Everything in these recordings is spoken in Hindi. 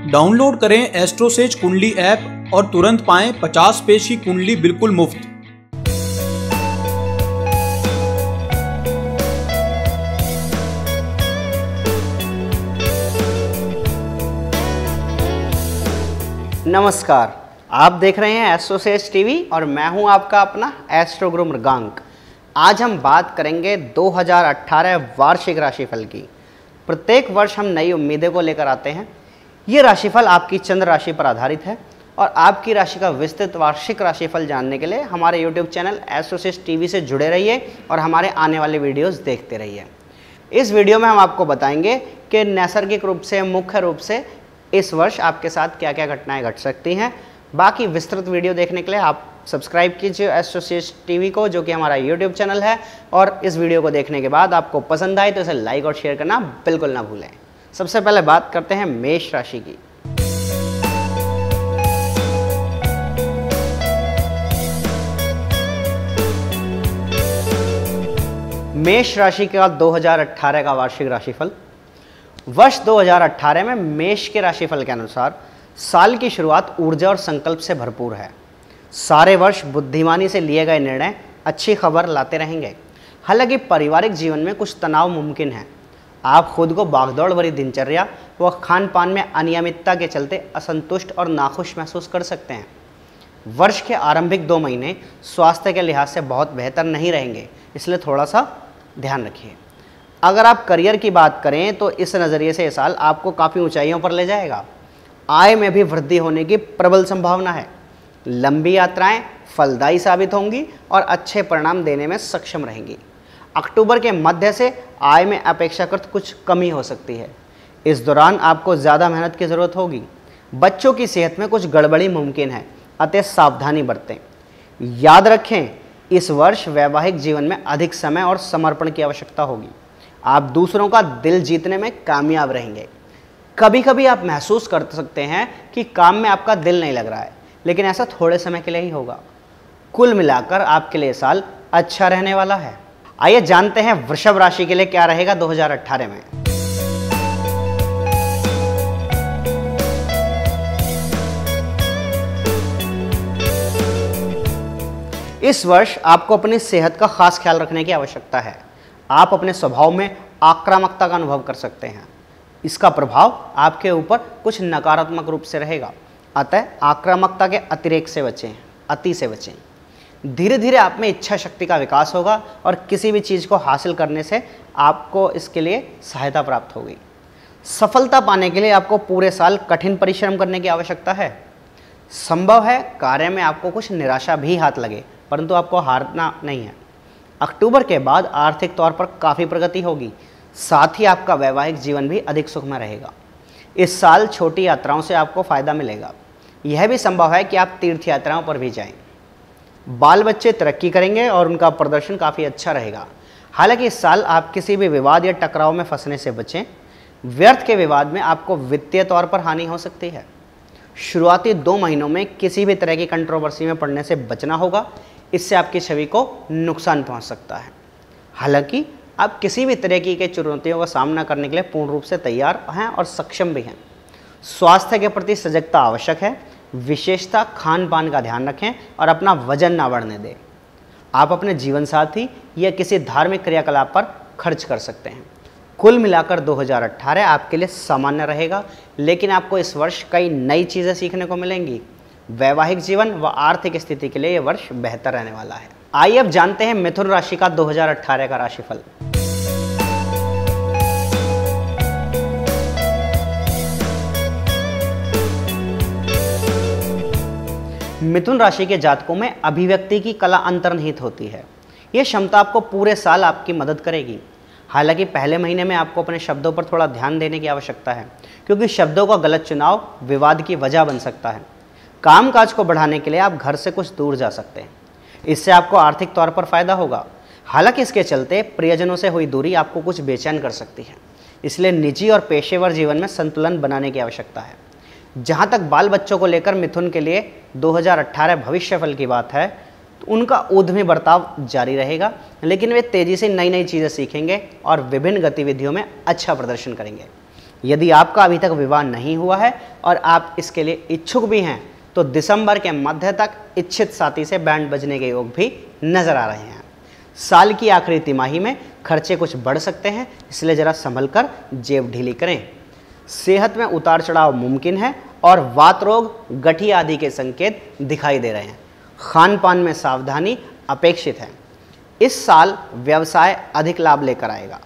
डाउनलोड करें एस्ट्रोसेज कुंडली ऐप और तुरंत पाएं 50 पेज की कुंडली बिल्कुल मुफ्त। नमस्कार, आप देख रहे हैं एस्ट्रोसेज टीवी और मैं हूं आपका अपना एस्ट्रो गुरु मृगांक। आज हम बात करेंगे 2018 वार्षिक राशिफल की। प्रत्येक वर्ष हम नई उम्मीदें को लेकर आते हैं। ये राशिफल आपकी चंद्र राशि पर आधारित है और आपकी राशि का विस्तृत वार्षिक राशिफल जानने के लिए हमारे YouTube चैनल एस्ट्रोसेज टीवी से जुड़े रहिए और हमारे आने वाले वीडियोस देखते रहिए। इस वीडियो में हम आपको बताएंगे कि नैसर्गिक रूप से, मुख्य रूप से इस वर्ष आपके साथ क्या क्या घटनाएं घट सकती हैं। बाकी विस्तृत वीडियो देखने के लिए आप सब्सक्राइब कीजिए एस्ट्रोसेज टीवी को, जो कि हमारा यूट्यूब चैनल है। और इस वीडियो को देखने के बाद आपको पसंद आए तो इसे लाइक और शेयर करना बिल्कुल ना भूलें। सबसे पहले बात करते हैं मेष राशि की। मेष राशि का 2018 का वार्षिक राशिफल। वर्ष 2018 में मेष के राशिफल के अनुसार साल की शुरुआत ऊर्जा और संकल्प से भरपूर है। सारे वर्ष बुद्धिमानी से लिए गए निर्णय अच्छी खबर लाते रहेंगे। हालांकि पारिवारिक जीवन में कुछ तनाव मुमकिन है। आप खुद को भागदौड़ भरी दिनचर्या व खान पान में अनियमितता के चलते असंतुष्ट और नाखुश महसूस कर सकते हैं। वर्ष के आरंभिक 2 महीने स्वास्थ्य के लिहाज से बहुत बेहतर नहीं रहेंगे, इसलिए थोड़ा सा ध्यान रखिए। अगर आप करियर की बात करें तो इस नज़रिए से ये साल आपको काफ़ी ऊंचाइयों पर ले जाएगा। आय में भी वृद्धि होने की प्रबल संभावना है। लंबी यात्राएं फलदायी साबित होंगी और अच्छे परिणाम देने में सक्षम रहेंगी। अक्टूबर के मध्य से आय में अपेक्षाकृत कुछ कमी हो सकती है। इस दौरान आपको ज़्यादा मेहनत की ज़रूरत होगी। बच्चों की सेहत में कुछ गड़बड़ी मुमकिन है, अतः सावधानी बरतें। याद रखें, इस वर्ष वैवाहिक जीवन में अधिक समय और समर्पण की आवश्यकता होगी। आप दूसरों का दिल जीतने में कामयाब रहेंगे। कभी कभी आप महसूस कर सकते हैं कि काम में आपका दिल नहीं लग रहा है, लेकिन ऐसा थोड़े समय के लिए ही होगा। कुल मिलाकर आपके लिए साल अच्छा रहने वाला है। आइए जानते हैं वृषभ राशि के लिए क्या रहेगा 2018 में। इस वर्ष आपको अपनी सेहत का खास ख्याल रखने की आवश्यकता है। आप अपने स्वभाव में आक्रामकता का अनुभव कर सकते हैं। इसका प्रभाव आपके ऊपर कुछ नकारात्मक रूप से रहेगा, अतः आक्रामकता के अतिरेक से बचें, अति से बचें। धीरे धीरे आप में इच्छा शक्ति का विकास होगा और किसी भी चीज़ को हासिल करने से आपको इसके लिए सहायता प्राप्त होगी। सफलता पाने के लिए आपको पूरे साल कठिन परिश्रम करने की आवश्यकता है। संभव है कार्य में आपको कुछ निराशा भी हाथ लगे, परंतु आपको हारना नहीं है। अक्टूबर के बाद आर्थिक तौर पर काफ़ी प्रगति होगी। साथ ही आपका वैवाहिक जीवन भी अधिक सुखमय रहेगा। इस साल छोटी यात्राओं से आपको फ़ायदा मिलेगा। यह भी संभव है कि आप तीर्थ यात्राओं पर भी जाएं। बाल बच्चे तरक्की करेंगे और उनका प्रदर्शन काफ़ी अच्छा रहेगा। हालांकि इस साल आप किसी भी विवाद या टकराव में फंसने से बचें। व्यर्थ के विवाद में आपको वित्तीय तौर पर हानि हो सकती है। शुरुआती 2 महीनों में किसी भी तरह की कंट्रोवर्सी में पड़ने से बचना होगा, इससे आपकी छवि को नुकसान पहुंच सकता है। हालांकि आप किसी भी तरह की चुनौतियों का सामना करने के लिए पूर्ण रूप से तैयार हैं और सक्षम भी हैं। स्वास्थ्य के प्रति सजगता आवश्यक है। विशेषता खान पान का ध्यान रखें और अपना वजन ना बढ़ने दें। आप अपने जीवन साथी या किसी धार्मिक क्रियाकलाप पर खर्च कर सकते हैं। कुल मिलाकर 2018 आपके लिए सामान्य रहेगा, लेकिन आपको इस वर्ष कई नई चीज़ें सीखने को मिलेंगी। वैवाहिक जीवन व आर्थिक स्थिति के लिए यह वर्ष बेहतर रहने वाला है। आइए अब जानते हैं मिथुन राशि का 2018 का राशिफल। मिथुन राशि के जातकों में अभिव्यक्ति की कला अंतर्निहित होती है। यह क्षमता आपको पूरे साल आपकी मदद करेगी। हालांकि पहले महीने में आपको अपने शब्दों पर थोड़ा ध्यान देने की आवश्यकता है, क्योंकि शब्दों का गलत चुनाव विवाद की वजह बन सकता है। कामकाज को बढ़ाने के लिए आप घर से कुछ दूर जा सकते हैं। इससे आपको आर्थिक तौर पर फायदा होगा। हालांकि इसके चलते प्रियजनों से हुई दूरी आपको कुछ बेचैन कर सकती है। इसलिए निजी और पेशेवर जीवन में संतुलन बनाने की आवश्यकता है। जहाँ तक बाल बच्चों को लेकर मिथुन के लिए 2018 भविष्यफल की बात है, तो उनका ऊर्ध्व बर्ताव जारी रहेगा, लेकिन वे तेज़ी से नई नई चीज़ें सीखेंगे और विभिन्न गतिविधियों में अच्छा प्रदर्शन करेंगे। यदि आपका अभी तक विवाह नहीं हुआ है और आप इसके लिए इच्छुक भी हैं तो दिसंबर के मध्य तक इच्छित साथी से बैंड बजने के योग भी नजर आ रहे हैं। साल की आखिरी तिमाही में खर्चे कुछ बढ़ सकते हैं, इसलिए जरा संभल कर जेब ढीली करें। सेहत में उतार चढ़ाव मुमकिन है और वात रोग, गठिया आदि के संकेत दिखाई दे रहे हैं। खान पान में सावधानी अपेक्षित है। इस साल व्यवसाय अधिक लाभ लेकर आएगा।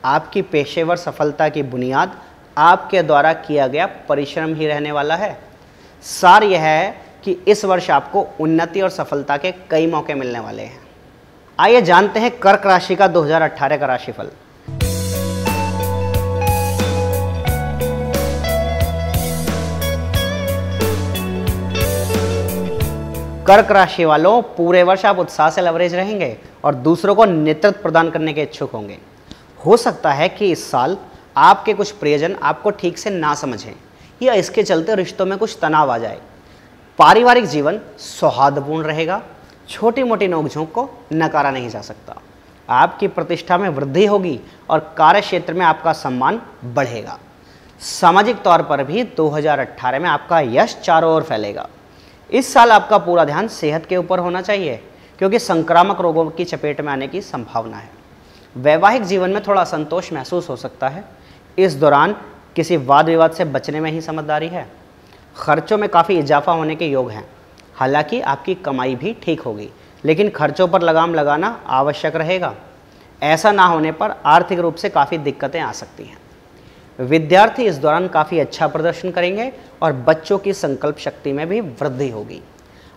आपकी पेशेवर सफलता की बुनियाद आपके द्वारा किया गया परिश्रम ही रहने वाला है। सार यह है कि इस वर्ष आपको उन्नति और सफलता के कई मौके मिलने वाले हैं। आइए जानते हैं कर्क राशि का 2018 का राशिफल। कर्क राशि वालों, पूरे वर्ष आप उत्साह से लवरेज रहेंगे और दूसरों को नेतृत्व प्रदान करने के इच्छुक होंगे। हो सकता है कि इस साल आपके कुछ प्रियजन आपको ठीक से ना समझें या इसके चलते रिश्तों में कुछ तनाव आ जाए। पारिवारिक जीवन सौहार्दपूर्ण रहेगा। छोटी मोटी नोकझोंक को नकारा नहीं जा सकता। आपकी प्रतिष्ठा में वृद्धि होगी और कार्य क्षेत्र में आपका सम्मान बढ़ेगा। सामाजिक तौर पर भी 2018 में आपका यश चारों ओर फैलेगा। इस साल आपका पूरा ध्यान सेहत के ऊपर होना चाहिए क्योंकि संक्रामक रोगों की चपेट में आने की संभावना है। वैवाहिक जीवन में थोड़ा असंतोष महसूस हो सकता है। इस दौरान किसी वाद विवाद से बचने में ही समझदारी है। खर्चों में काफ़ी इजाफा होने के योग हैं। हालांकि आपकी कमाई भी ठीक होगी, लेकिन खर्चों पर लगाम लगाना आवश्यक रहेगा। ऐसा ना होने पर आर्थिक रूप से काफ़ी दिक्कतें आ सकती हैं। विद्यार्थी इस दौरान काफ़ी अच्छा प्रदर्शन करेंगे और बच्चों की संकल्प शक्ति में भी वृद्धि होगी।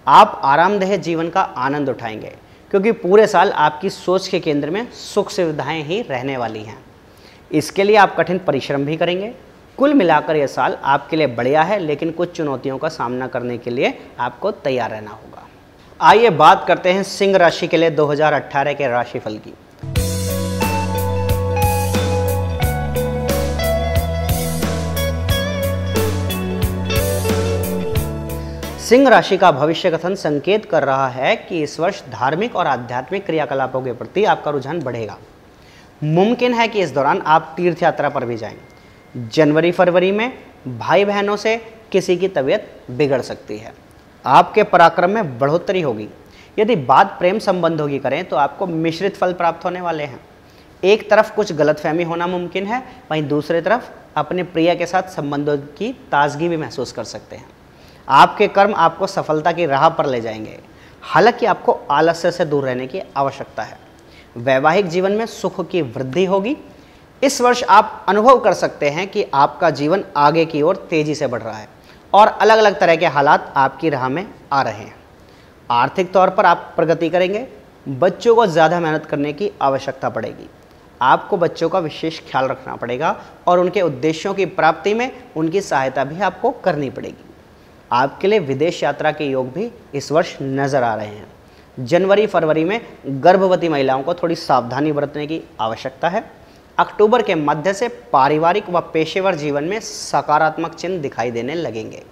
आप आरामदेह जीवन का आनंद उठाएंगे क्योंकि पूरे साल आपकी सोच के केंद्र में सुख सुविधाएं ही रहने वाली हैं। इसके लिए आप कठिन परिश्रम भी करेंगे। कुल मिलाकर यह साल आपके लिए बढ़िया है, लेकिन कुछ चुनौतियों का सामना करने के लिए आपको तैयार रहना होगा। आइए बात करते हैं सिंह राशि के लिए 2018 के राशिफल की। सिंह राशि का भविष्य कथन संकेत कर रहा है कि इस वर्ष धार्मिक और आध्यात्मिक क्रियाकलापों के प्रति आपका रुझान बढ़ेगा। मुमकिन है कि इस दौरान आप तीर्थ यात्रा पर भी जाएं। जनवरी फरवरी में भाई बहनों से किसी की तबीयत बिगड़ सकती है। आपके पराक्रम में बढ़ोतरी होगी। यदि बात प्रेम संबंधों की करें तो आपको मिश्रित फल प्राप्त होने वाले हैं। एक तरफ कुछ गलतफहमी होना मुमकिन है, वहीं दूसरी तरफ अपने प्रिय के साथ संबंधों की ताजगी भी महसूस कर सकते हैं। आपके कर्म आपको सफलता की राह पर ले जाएंगे। हालांकि आपको आलस्य से दूर रहने की आवश्यकता है। वैवाहिक जीवन में सुख की वृद्धि होगी। इस वर्ष आप अनुभव कर सकते हैं कि आपका जीवन आगे की ओर तेजी से बढ़ रहा है और अलग अलग तरह के हालात आपकी राह में आ रहे हैं। आर्थिक तौर पर आप प्रगति करेंगे। बच्चों को ज़्यादा मेहनत करने की आवश्यकता पड़ेगी। आपको बच्चों का विशेष ख्याल रखना पड़ेगा और उनके उद्देश्यों की प्राप्ति में उनकी सहायता भी आपको करनी पड़ेगी। आपके लिए विदेश यात्रा के योग भी इस वर्ष नजर आ रहे हैं। जनवरी फरवरी में गर्भवती महिलाओं को थोड़ी सावधानी बरतने की आवश्यकता है। अक्टूबर के मध्य से पारिवारिक व पेशेवर जीवन में सकारात्मक चिन्ह दिखाई देने लगेंगे।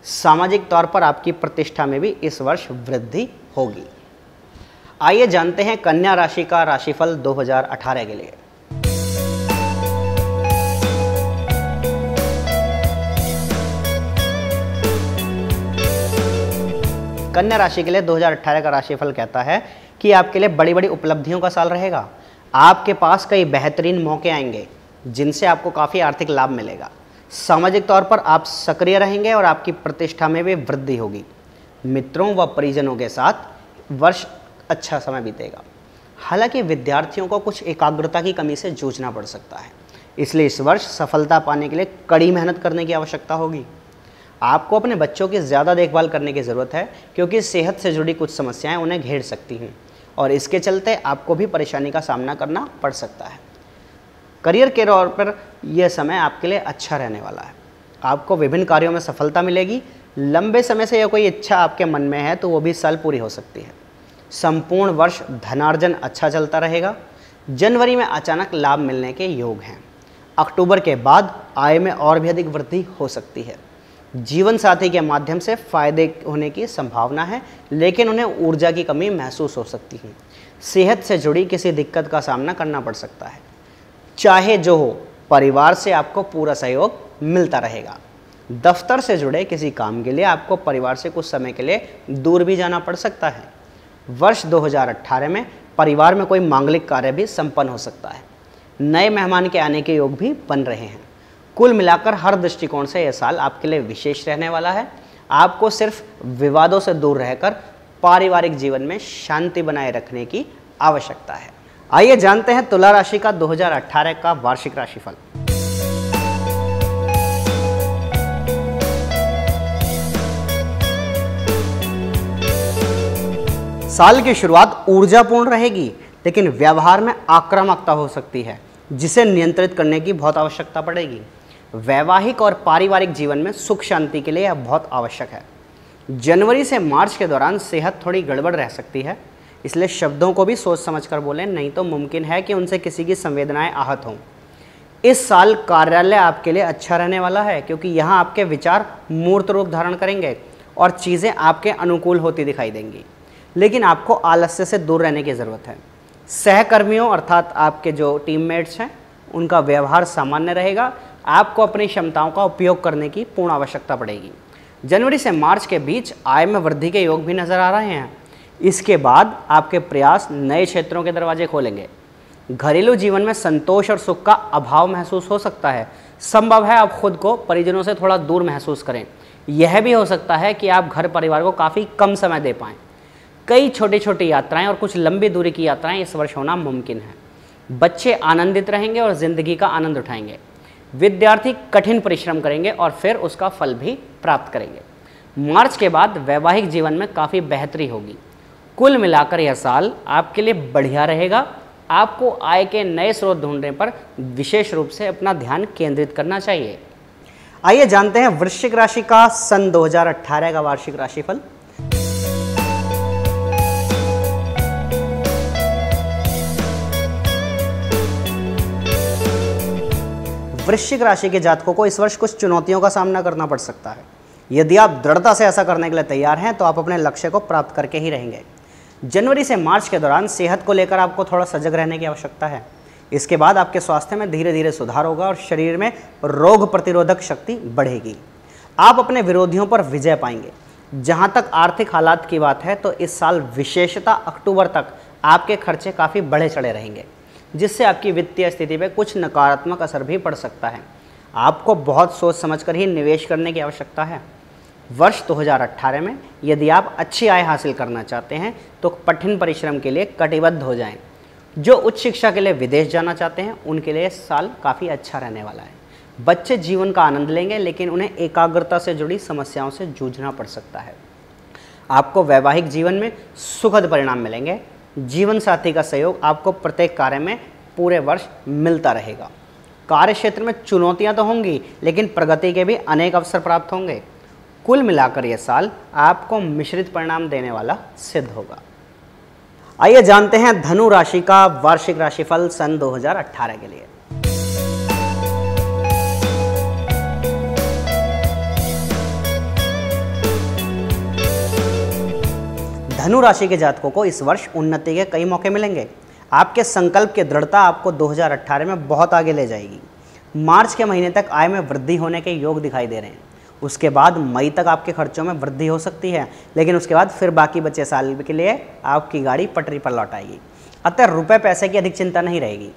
सामाजिक तौर पर आपकी प्रतिष्ठा में भी इस वर्ष वृद्धि होगी। आइए जानते हैं कन्या राशि का राशिफल 2018 के लिए। कन्या राशि के लिए 2018 का राशिफल कहता है कि आपके लिए बड़ी बड़ी उपलब्धियों का साल रहेगा। आपके पास कई बेहतरीन मौके आएंगे जिनसे आपको काफ़ी आर्थिक लाभ मिलेगा। सामाजिक तौर पर आप सक्रिय रहेंगे और आपकी प्रतिष्ठा में भी वृद्धि होगी। मित्रों व परिजनों के साथ वर्ष अच्छा समय बीतेगा। हालांकि विद्यार्थियों को कुछ एकाग्रता की कमी से जूझना पड़ सकता है, इसलिए इस वर्ष सफलता पाने के लिए कड़ी मेहनत करने की आवश्यकता होगी। आपको अपने बच्चों की ज़्यादा देखभाल करने की ज़रूरत है क्योंकि सेहत से जुड़ी कुछ समस्याएं उन्हें घेर सकती हैं और इसके चलते आपको भी परेशानी का सामना करना पड़ सकता है। करियर के तौर पर यह समय आपके लिए अच्छा रहने वाला है। आपको विभिन्न कार्यों में सफलता मिलेगी। लंबे समय से यह कोई इच्छा आपके मन में है तो वो भी इस साल पूरी हो सकती है। संपूर्ण वर्ष धनार्जन अच्छा चलता रहेगा। जनवरी में अचानक लाभ मिलने के योग हैं। अक्टूबर के बाद आय में और भी अधिक वृद्धि हो सकती है। जीवन साथी के माध्यम से फायदे होने की संभावना है, लेकिन उन्हें ऊर्जा की कमी महसूस हो सकती है। सेहत से जुड़ी किसी दिक्कत का सामना करना पड़ सकता है। चाहे जो हो, परिवार से आपको पूरा सहयोग मिलता रहेगा। दफ्तर से जुड़े किसी काम के लिए आपको परिवार से कुछ समय के लिए दूर भी जाना पड़ सकता है। वर्ष 2018 में परिवार में कोई मांगलिक कार्य भी संपन्न हो सकता है। नए मेहमान के आने के योग भी बन रहे हैं। कुल मिलाकर हर दृष्टिकोण से यह साल आपके लिए विशेष रहने वाला है। आपको सिर्फ विवादों से दूर रहकर पारिवारिक जीवन में शांति बनाए रखने की आवश्यकता है। आइए जानते हैं तुला राशि का 2018 का वार्षिक राशिफल। साल की शुरुआत ऊर्जापूर्ण रहेगी, लेकिन व्यवहार में आक्रामकता हो सकती है, जिसे नियंत्रित करने की बहुत आवश्यकता पड़ेगी। वैवाहिक और पारिवारिक जीवन में सुख शांति के लिए यह बहुत आवश्यक है। जनवरी से मार्च के दौरान सेहत थोड़ी गड़बड़ रह सकती है, इसलिए शब्दों को भी सोच समझकर बोलें, नहीं तो मुमकिन है कि उनसे किसी की संवेदनाएं आहत हों। इस साल कार्यालय आपके लिए अच्छा रहने वाला है, क्योंकि यहाँ आपके विचार मूर्त रूप धारण करेंगे और चीज़ें आपके अनुकूल होती दिखाई देंगी, लेकिन आपको आलस्य से दूर रहने की ज़रूरत है। सहकर्मियों अर्थात आपके जो टीममेट्स हैं उनका व्यवहार सामान्य रहेगा। आपको अपनी क्षमताओं का उपयोग करने की पूर्ण आवश्यकता पड़ेगी। जनवरी से मार्च के बीच आय में वृद्धि के योग भी नजर आ रहे हैं। इसके बाद आपके प्रयास नए क्षेत्रों के दरवाजे खोलेंगे। घरेलू जीवन में संतोष और सुख का अभाव महसूस हो सकता है। संभव है आप खुद को परिजनों से थोड़ा दूर महसूस करें। यह भी हो सकता है कि आप घर परिवार को काफ़ी कम समय दे पाएँ। कई छोटी छोटी यात्राएं और कुछ लंबी दूरी की यात्राएं इस वर्ष होना मुमकिन है। बच्चे आनंदित रहेंगे और ज़िंदगी का आनंद उठाएंगे। विद्यार्थी कठिन परिश्रम करेंगे और फिर उसका फल भी प्राप्त करेंगे। मार्च के बाद वैवाहिक जीवन में काफ़ी बेहतरी होगी। कुल मिलाकर यह साल आपके लिए बढ़िया रहेगा। आपको आय के नए स्रोत ढूंढने पर विशेष रूप से अपना ध्यान केंद्रित करना चाहिए। आइए जानते हैं वृश्चिक राशि का सन 2018 का वार्षिक राशिफल। वृश्चिक राशि के जातकों को इस वर्ष कुछ चुनौतियों का सामना करना पड़ सकता है। यदि आप दृढ़ता से ऐसा करने के लिए तैयार हैं तो आप अपने लक्ष्य को प्राप्त करके ही रहेंगे। जनवरी से मार्च के दौरान सेहत को लेकर आपको थोड़ा सजग रहने की आवश्यकता है। इसके बाद आपके स्वास्थ्य में धीरे धीरे सुधार होगा और शरीर में रोग प्रतिरोधक शक्ति बढ़ेगी। आप अपने विरोधियों पर विजय पाएंगे। जहाँ तक आर्थिक हालात की बात है तो इस साल विशेषतः अक्टूबर तक आपके खर्चे काफ़ी बढ़े चढ़े रहेंगे, जिससे आपकी वित्तीय स्थिति पे कुछ नकारात्मक असर भी पड़ सकता है। आपको बहुत सोच समझकर ही निवेश करने की आवश्यकता है। वर्ष 2018 में यदि आप अच्छी आय हासिल करना चाहते हैं तो कठिन परिश्रम के लिए कटिबद्ध हो जाएं। जो उच्च शिक्षा के लिए विदेश जाना चाहते हैं उनके लिए इस साल काफ़ी अच्छा रहने वाला है। बच्चे जीवन का आनंद लेंगे, लेकिन उन्हें एकाग्रता से जुड़ी समस्याओं से जूझना पड़ सकता है। आपको वैवाहिक जीवन में सुखद परिणाम मिलेंगे। जीवन साथी का सहयोग आपको प्रत्येक कार्य में पूरे वर्ष मिलता रहेगा। कार्य क्षेत्र में चुनौतियां तो होंगी, लेकिन प्रगति के भी अनेक अवसर प्राप्त होंगे। कुल मिलाकर यह साल आपको मिश्रित परिणाम देने वाला सिद्ध होगा। आइए जानते हैं धनु राशि का वार्षिक राशिफल सन 2018 के लिए। धनु राशि के जातकों को इस वर्ष उन्नति के कई मौके मिलेंगे। आपके संकल्प की दृढ़ता आपको 2018 में बहुत आगे ले जाएगी। मार्च के महीने तक आय में वृद्धि होने के योग दिखाई दे रहे हैं। उसके बाद मई तक आपके खर्चों में वृद्धि हो सकती है, लेकिन उसके बाद फिर बाकी बचे साल के लिए आपकी गाड़ी पटरी पर लौट आएगी। अतः रुपए पैसे की अधिक चिंता नहीं रहेगी।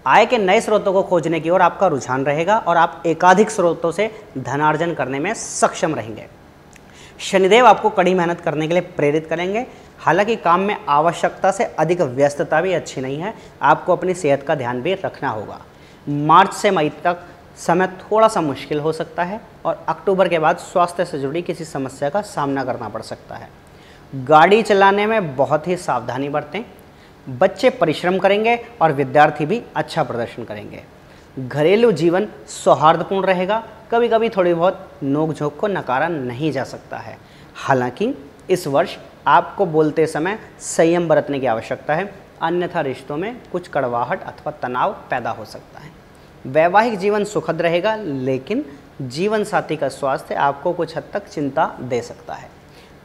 आय के नए स्रोतों को खोजने की ओर आपका रुझान रहेगा और आप एकाधिक स्रोतों से धनार्जन करने में सक्षम रहेंगे। शनिदेव आपको कड़ी मेहनत करने के लिए प्रेरित करेंगे। हालांकि काम में आवश्यकता से अधिक व्यस्तता भी अच्छी नहीं है। आपको अपनी सेहत का ध्यान भी रखना होगा। मार्च से मई तक समय थोड़ा सा मुश्किल हो सकता है और अक्टूबर के बाद स्वास्थ्य से जुड़ी किसी समस्या का सामना करना पड़ सकता है। गाड़ी चलाने में बहुत ही सावधानी बरतें। बच्चे परिश्रम करेंगे और विद्यार्थी भी अच्छा प्रदर्शन करेंगे। घरेलू जीवन सौहार्दपूर्ण रहेगा। कभी कभी थोड़ी बहुत नोक-झोंक को नकारा नहीं जा सकता है। हालांकि इस वर्ष आपको बोलते समय संयम बरतने की आवश्यकता है, अन्यथा रिश्तों में कुछ कड़वाहट अथवा तनाव पैदा हो सकता है। वैवाहिक जीवन सुखद रहेगा, लेकिन जीवन साथी का स्वास्थ्य आपको कुछ हद तक चिंता दे सकता है।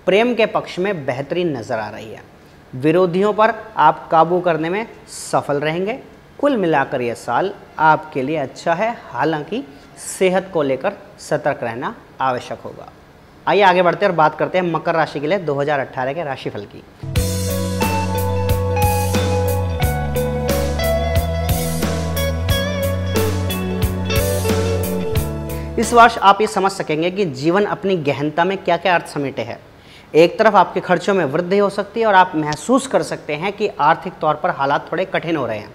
प्रेम के पक्ष में बेहतरीन नजर आ रही है। विरोधियों पर आप काबू करने में सफल रहेंगे। कुल मिलाकर यह साल आपके लिए अच्छा है, हालांकि सेहत को लेकर सतर्क रहना आवश्यक होगा। आइए आगे बढ़ते हैं और बात करते हैं मकर राशि के लिए 2018 के राशिफल की। इस वर्ष आप ये समझ सकेंगे कि जीवन अपनी गहनता में क्या क्या अर्थ समेटे है। एक तरफ आपके खर्चों में वृद्धि हो सकती है और आप महसूस कर सकते हैं कि आर्थिक तौर पर हालात थोड़े कठिन हो रहे हैं।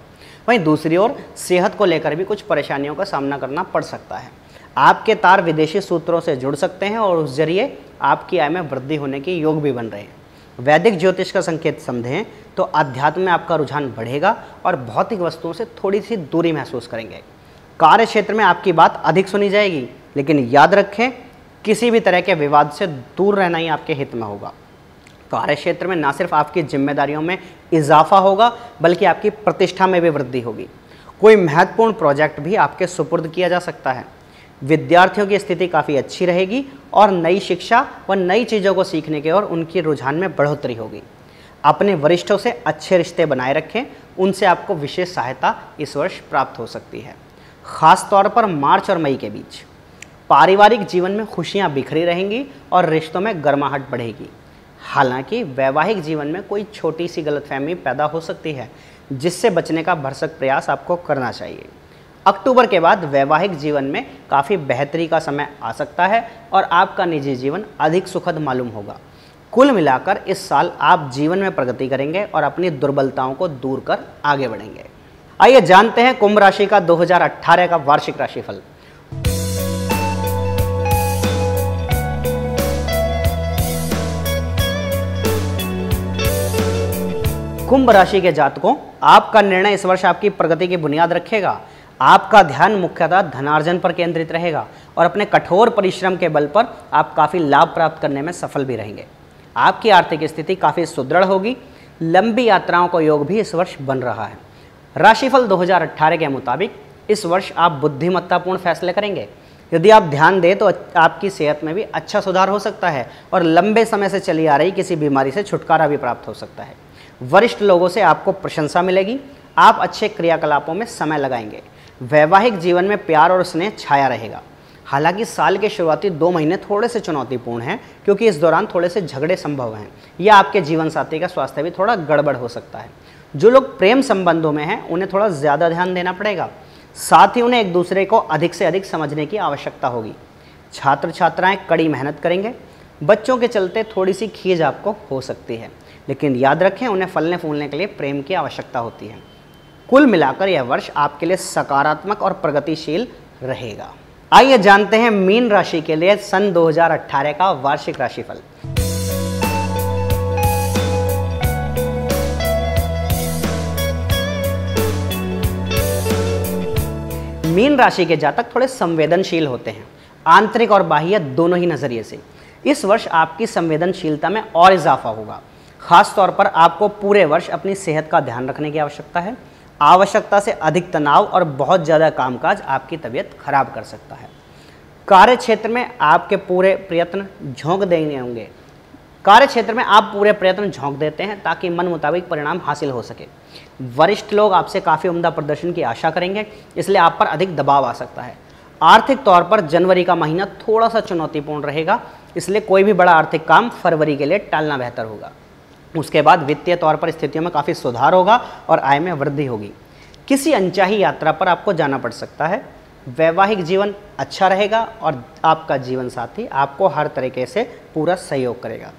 वहीं दूसरी ओर सेहत को लेकर भी कुछ परेशानियों का सामना करना पड़ सकता है। आपके तार विदेशी सूत्रों से जुड़ सकते हैं और उस जरिए आपकी आय में वृद्धि होने के योग भी बन रहे हैं। वैदिक ज्योतिष का संकेत समझें तो अध्यात्म में आपका रुझान बढ़ेगा और भौतिक वस्तुओं से थोड़ी सी दूरी महसूस करेंगे। कार्य क्षेत्र में आपकी बात अधिक सुनी जाएगी, लेकिन याद रखें किसी भी तरह के विवाद से दूर रहना ही आपके हित में होगा। कार्य क्षेत्र में ना सिर्फ आपकी जिम्मेदारियों में इजाफा होगा, बल्कि आपकी प्रतिष्ठा में भी वृद्धि होगी। कोई महत्वपूर्ण प्रोजेक्ट भी आपके सुपुर्द किया जा सकता है। विद्यार्थियों की स्थिति काफ़ी अच्छी रहेगी और नई शिक्षा व नई चीज़ों को सीखने की ओर उनकी रुझान में बढ़ोतरी होगी। अपने वरिष्ठों से अच्छे रिश्ते बनाए रखें, उनसे आपको विशेष सहायता इस वर्ष प्राप्त हो सकती है। खास तौर पर मार्च और मई के बीच पारिवारिक जीवन में खुशियां बिखरी रहेंगी और रिश्तों में गर्माहट बढ़ेगी। हालांकि वैवाहिक जीवन में कोई छोटी सी गलतफहमी पैदा हो सकती है, जिससे बचने का भरसक प्रयास आपको करना चाहिए। अक्टूबर के बाद वैवाहिक जीवन में काफ़ी बेहतरी का समय आ सकता है और आपका निजी जीवन अधिक सुखद मालूम होगा। कुल मिलाकर इस साल आप जीवन में प्रगति करेंगे और अपनी दुर्बलताओं को दूर कर आगे बढ़ेंगे। आइए जानते हैं कुंभ राशि का 2018 का वार्षिक राशिफल। कुंभ राशि के जातकों, आपका निर्णय इस वर्ष आपकी प्रगति की बुनियाद रखेगा। आपका ध्यान मुख्यतः धनार्जन पर केंद्रित रहेगा और अपने कठोर परिश्रम के बल पर आप काफ़ी लाभ प्राप्त करने में सफल भी रहेंगे। आपकी आर्थिक स्थिति काफ़ी सुदृढ़ होगी। लंबी यात्राओं का योग भी इस वर्ष बन रहा है। राशिफल 2018 के मुताबिक इस वर्ष आप बुद्धिमत्तापूर्ण फैसले करेंगे। यदि आप ध्यान दें तो आपकी सेहत में भी अच्छा सुधार हो सकता है और लंबे समय से चली आ रही किसी बीमारी से छुटकारा भी प्राप्त हो सकता है। वरिष्ठ लोगों से आपको प्रशंसा मिलेगी। आप अच्छे क्रियाकलापों में समय लगाएंगे। वैवाहिक जीवन में प्यार और स्नेह छाया रहेगा। हालांकि साल के शुरुआती 2 महीने थोड़े से चुनौतीपूर्ण हैं, क्योंकि इस दौरान थोड़े से झगड़े संभव हैं या आपके जीवन साथी का स्वास्थ्य भी थोड़ा गड़बड़ हो सकता है। जो लोग प्रेम संबंधों में हैं उन्हें थोड़ा ज़्यादा ध्यान देना पड़ेगा। साथ ही उन्हें एक दूसरे को अधिक से अधिक समझने की आवश्यकता होगी। छात्र छात्राएं कड़ी मेहनत करेंगे। बच्चों के चलते थोड़ी सी खींच आपको हो सकती है, लेकिन याद रखें उन्हें फलने फूलने के लिए प्रेम की आवश्यकता होती है। कुल मिलाकर यह वर्ष आपके लिए सकारात्मक और प्रगतिशील रहेगा। आइए जानते हैं मीन राशि के लिए सन 2018 का वार्षिक राशिफल। मीन राशि के जातक थोड़े संवेदनशील होते हैं, आंतरिक और बाह्य दोनों ही नजरिए से। इस वर्ष आपकी संवेदनशीलता में और इजाफा होगा। खास तौर पर आपको पूरे वर्ष अपनी सेहत का ध्यान रखने की आवश्यकता है। आवश्यकता से अधिक तनाव और बहुत ज़्यादा कामकाज आपकी तबीयत खराब कर सकता है। कार्य क्षेत्र में आपके पूरे प्रयत्न झोंक देने होंगे। कार्य क्षेत्र में आप पूरे प्रयत्न झोंक देते हैं ताकि मन मुताबिक परिणाम हासिल हो सके। वरिष्ठ लोग आपसे काफ़ी उम्दा प्रदर्शन की आशा करेंगे, इसलिए आप पर अधिक दबाव आ सकता है। आर्थिक तौर पर जनवरी का महीना थोड़ा सा चुनौतीपूर्ण रहेगा, इसलिए कोई भी बड़ा आर्थिक काम फरवरी के लिए टालना बेहतर होगा। उसके बाद वित्तीय तौर पर स्थितियों में काफ़ी सुधार होगा और आय में वृद्धि होगी। किसी अनचाही यात्रा पर आपको जाना पड़ सकता है। वैवाहिक जीवन अच्छा रहेगा और आपका जीवन साथी आपको हर तरीके से पूरा सहयोग करेगा।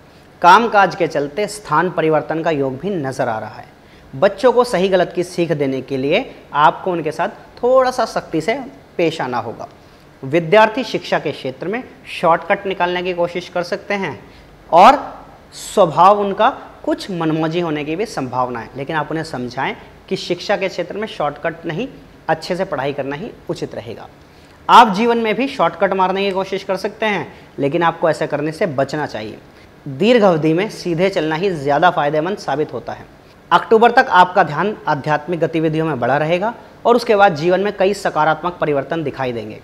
कामकाज के चलते स्थान परिवर्तन का योग भी नजर आ रहा है। बच्चों को सही गलत की सीख देने के लिए आपको उनके साथ थोड़ा सा सख्ती से पेश आना होगा। विद्यार्थी शिक्षा के क्षेत्र में शॉर्टकट निकालने की कोशिश कर सकते हैं और स्वभाव उनका कुछ मनमौजी होने की भी संभावना है, लेकिन आप उन्हें समझाएं कि शिक्षा के क्षेत्र में शॉर्टकट नहीं, अच्छे से पढ़ाई करना ही उचित रहेगा। आप जीवन में भी शॉर्टकट मारने की कोशिश कर सकते हैं, लेकिन आपको ऐसा करने से बचना चाहिए। दीर्घ अवधि में सीधे चलना ही ज़्यादा फायदेमंद साबित होता है। अक्टूबर तक आपका ध्यान आध्यात्मिक गतिविधियों में बढ़ा रहेगा और उसके बाद जीवन में कई सकारात्मक परिवर्तन दिखाई देंगे।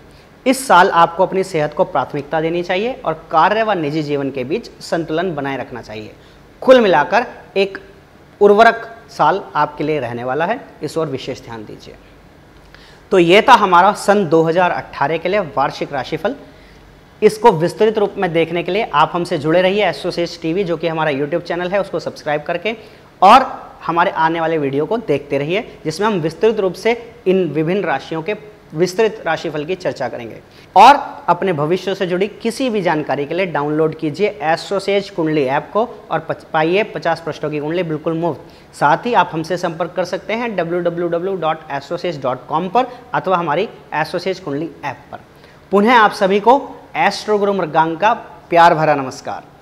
इस साल आपको अपनी सेहत को प्राथमिकता देनी चाहिए और कार्य व निजी जीवन के बीच संतुलन बनाए रखना चाहिए। कुल मिलाकर एक उर्वरक साल आपके लिए रहने वाला है, इस ओर विशेष ध्यान दीजिए। तो ये था हमारा सन 2018 के लिए वार्षिक राशिफल। इसको विस्तृत रूप में देखने के लिए आप हमसे जुड़े रहिए एस्ट्रोसेज टीवी, जो कि हमारा यूट्यूब चैनल है, उसको सब्सक्राइब करके, और हमारे आने वाले वीडियो को देखते रहिए, जिसमें हम विस्तृत रूप से इन विभिन्न राशियों के विस्तृत राशिफल की चर्चा करेंगे। और अपने भविष्य से जुड़ी किसी भी जानकारी के लिए डाउनलोड कीजिए एस्ट्रोसेज कुंडली ऐप को और पाइए 50 पृष्ठों की कुंडली बिल्कुल मुफ्त। साथ ही आप हमसे संपर्क कर सकते हैं www.astrosage.com पर अथवा हमारी एस्ट्रोसेज कुंडली ऐप पर। पुनः आप सभी को एस्ट्रो गुरु मृगांक का प्यार भरा नमस्कार।